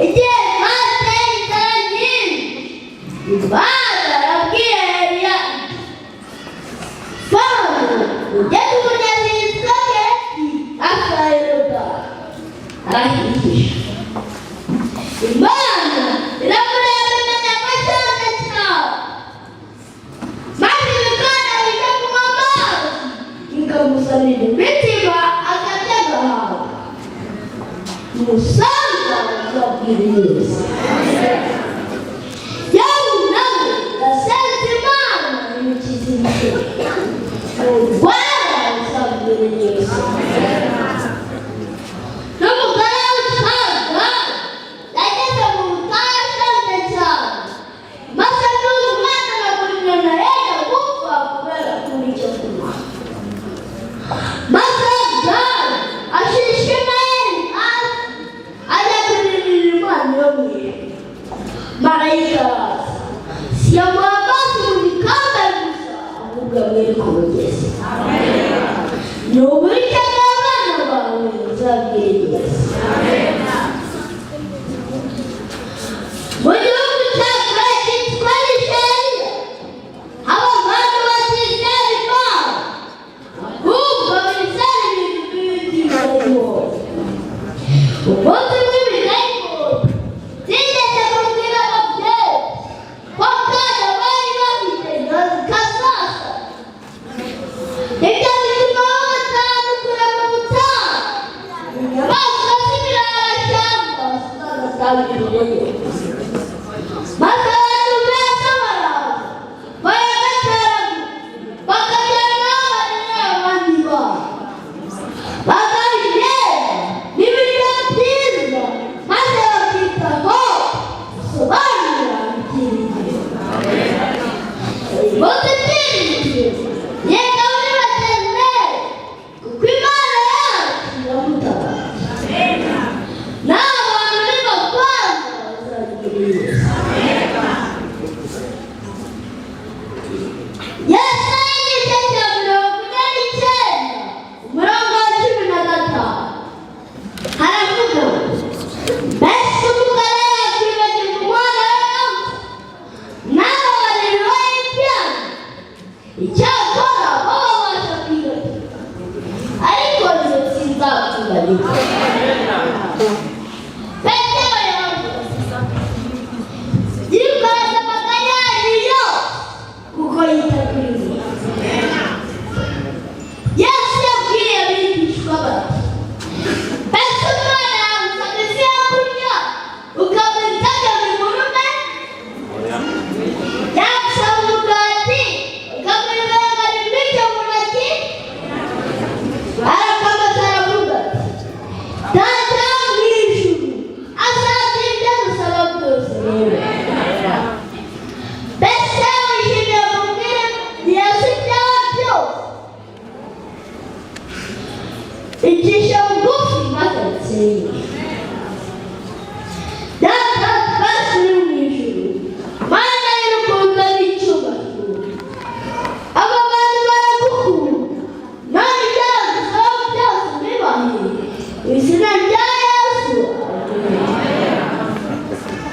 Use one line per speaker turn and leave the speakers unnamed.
igihe twateye inzara nyinshi, Imana yabwiye Eliya Fana ujye ku mugezi witwa Kereti hafi ya Yorodani arahigisha. Imana iramureba imenya ko ashonje cyane, maze ibikona bijya kunywa amazi bikamusabira imitima akarya agahaga. Umusaza azabwira Yesu. Yewe nawe yasenze Imana imukiza imitima. Urwara azabwira Yesu. N'umugore w'umusaza yageze mu butayu ashonje cyane, maze n'umwana na buri muntu yenda gupfa kubera kubura icyo kunywa. Maze Abrahamu ashisha Imana hasi ajya kuririra Imana yo mu ijuru. Marayika araza siyamuha amazi mu gikombe gusa, ahubwo amwereka umugezi. Ni uburyo bw'abana bawe uzabwira Yesu. Mu gihugu cya kure cyitwa Nigeriya haba abantu batizera Imana, ahubwo bizera ibintu by'ibidayimoni. Umunsi w'ibidayimoni byigeze kubwira ababyeyi ko akana bari bafite kazasa. Ibyo bituma babatandukira mu butayu, inyamaswa z'ibirarashyamba zitazatabirwayo. Maze abantu beza baraza baragateraga bakajyana n'abarira abandi bana, bakarya n'ibiryo byiza, maze bakitaho bisobanura ibyiringiro. Umunsi ibyiringiro yenda muri batembere, kuko Imana yacu iramutabaye. Nawe abantu b'abakobwa bazagira Yesu. Yesu yigisha cya 49 umurongo wa 15 haravuga ngo, mbese umugore yakwibagirwa umwana we n'amase, nawe barira ibyana? Icyakora bo babasha kwibagirwa, ariko njye sinzakwibagirwa. Petero yaravuze yikoreza amaganya yanyu yose kuko yita kuri mwe. Yesu yabwiye abigishwa bati, mbese umwana yamusaba isi yo kurya ukamwitaga bimurume? Yamusaba umugati ukamwibangana imbiryo mu ntoki? Arakomeza aravuga ati, Data wo mu ijuru azagira ibyo agusaba byose rero. Mbese wishimiye kubwira Yesu ibyawe byose? Icisha bugufi maze utsinde.